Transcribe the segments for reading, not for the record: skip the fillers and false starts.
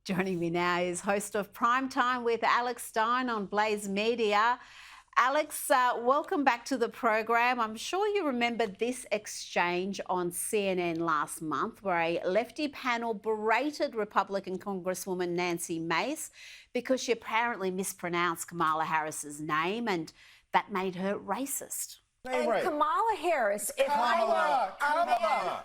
Joining me now is host of Primetime with Alex Stein on Blaze Media. Alex, welcome back to the program. I'm sure you remember this exchange on CNN last month where a lefty panel berated Republican Congresswoman Ms Mace because she apparently mispronounced Kamala Harris's name and that made her racist. And right. Kamala Harris, if Kamala,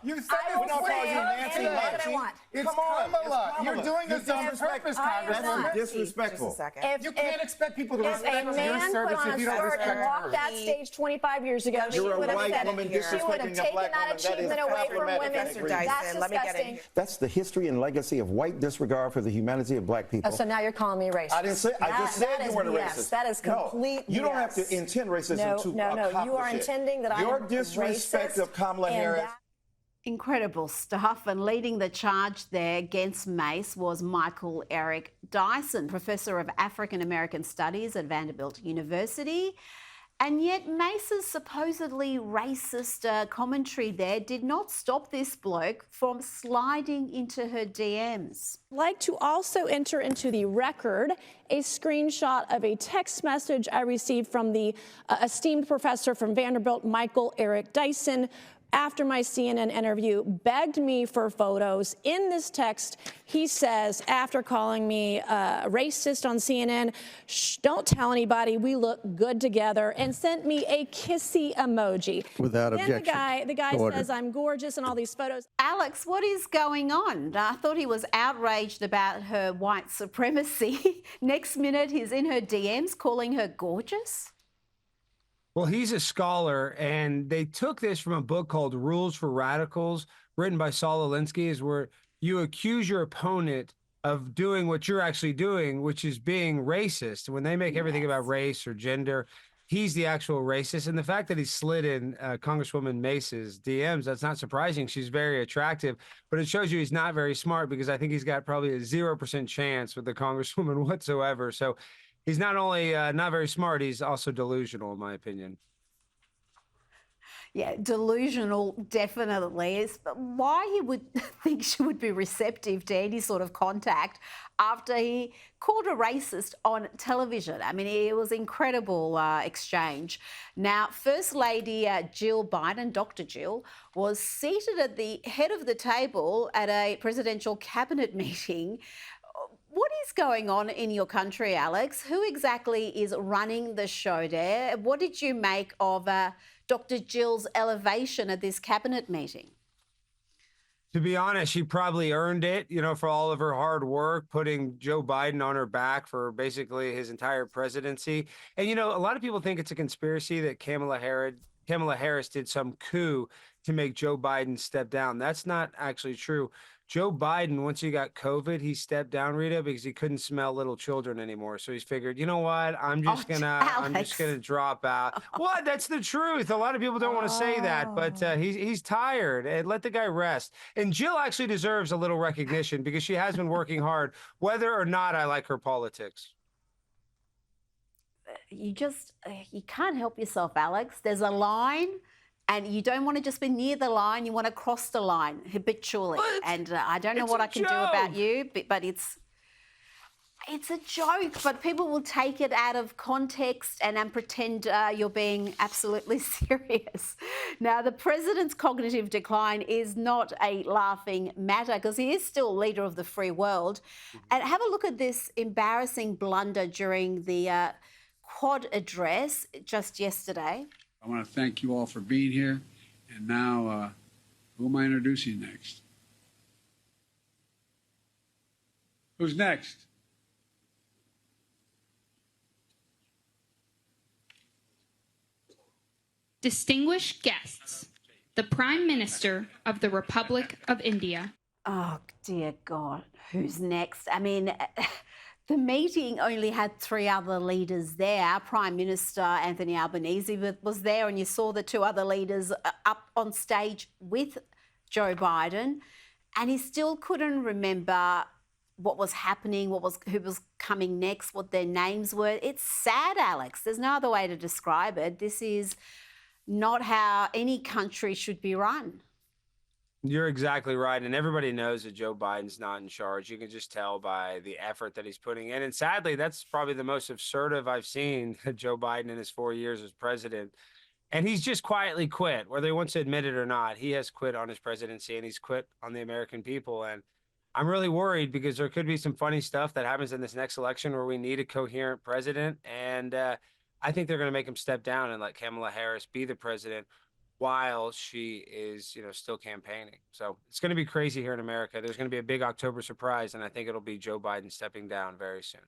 you said this will before. say Nancy what I want. It's Kamala. You're doing this on purpose, Congresswoman. That's disrespectful. You can't expect people to respect your service if you don't respect and walked that stage 25 years ago, she You're would a have white said woman it. She would have disrespecting a taken black that woman. That is achievement away from women. problematic. Mr. Dyson, That's let me get disgusting. in. That's the history and legacy of white disregard for the humanity of black people. Oh, so now you're calling me racist. I didn't say. I just said you weren't a BS. racist. That is complete No, you don't BS. have to intend racism to accomplish you are it. intending that Your I'm disrespect racist of Kamala Harris. Incredible stuff. And leading the charge there against Mace was Michael Eric Dyson, Professor of African American Studies at Vanderbilt University. And yet Mace's supposedly racist commentary there did not stop this bloke from sliding into her DMs. I'd like to also enter into the record a screenshot of a text message I received from the esteemed professor from Vanderbilt, Michael Eric Dyson, after my CNN interview, begged me for photos. In this text, he says, after calling me racist on CNN, shh, don't tell anybody, we look good together, and sent me a kissy emoji. Without objection. Then the guy says I'm gorgeous in all these photos. Alex, what is going on? I thought he was outraged about her white supremacy. Next minute, he's in her DMs calling her gorgeous. Well, he's a scholar, and they took this from a book called Rules for Radicals, written by Saul Alinsky, is where you accuse your opponent of doing what you're actually doing, which is being racist. When they make everything about race or gender, he's the actual racist. And the fact that he slid in Congresswoman Mace's DMs, that's not surprising. She's very attractive, but it shows you he's not very smart, because I think he's got probably a 0% chance with the Congresswoman whatsoever. So he's not only not very smart, he's also delusional, in my opinion. Yeah, delusional, definitely. Is why he would think she would be receptive to any sort of contact after he called her racist on television. I mean, it was incredible exchange. Now, First Lady Jill Biden, Dr. Jill, was seated at the head of the table at a presidential cabinet meeting. What is going on in your country, Alex? Who exactly is running the show there? What did you make of Dr. Jill's elevation at this cabinet meeting? To be honest, she probably earned it, you know, for all of her hard work, putting Joe Biden on her back for basically his entire presidency. And, you know, a lot of people think it's a conspiracy that Kamala Harris did some coup to make Joe Biden step down. That's not actually true. Joe Biden, once he got COVID, he stepped down, Rita, because he couldn't smell little children anymore. So he's figured, you know what? I'm just gonna drop out. What? That's the truth. A lot of people don't want to say that, but he's tired. And let the guy rest. And Jill actually deserves a little recognition because she has been working hard, whether or not I like her politics. You can't help yourself, Alex. There's a line. And you don't want to just be near the line, you want to cross the line habitually. What? And I don't know what I can do about you, but it's a joke. But people will take it out of context and pretend you're being absolutely serious. Now, the president's cognitive decline is not a laughing matter because he is still leader of the free world. And have a look at this embarrassing blunder during the Quad address just yesterday. I want to thank you all for being here. And now, who am I introducing next? Who's next? Distinguished guests, the Prime Minister of the Republic of India. Oh, dear God, who's next? I mean, the meeting only had 3 other leaders there. Our Prime Minister, Anthony Albanese, was there, and you saw the 2 other leaders up on stage with Joe Biden, and he still couldn't remember what was happening, who was coming next, what their names were. It's sad, Alex. There's no other way to describe it. This is not how any country should be run. You're exactly right. And everybody knows that Joe Biden's not in charge. You can just tell by the effort that he's putting in. And sadly, that's probably the most assertive I've seen Joe Biden in his 4 years as president. And he's just quietly quit, whether he wants to admit it or not. He has quit on his presidency and he's quit on the American people. And I'm really worried because there could be some funny stuff that happens in this next election where we need a coherent president. And I think they're going to make him step down and let Kamala Harris be the president while she is, still campaigning. So it's going to be crazy here in America. There's going to be a big October surprise, and I think it'll be Joe Biden stepping down very soon.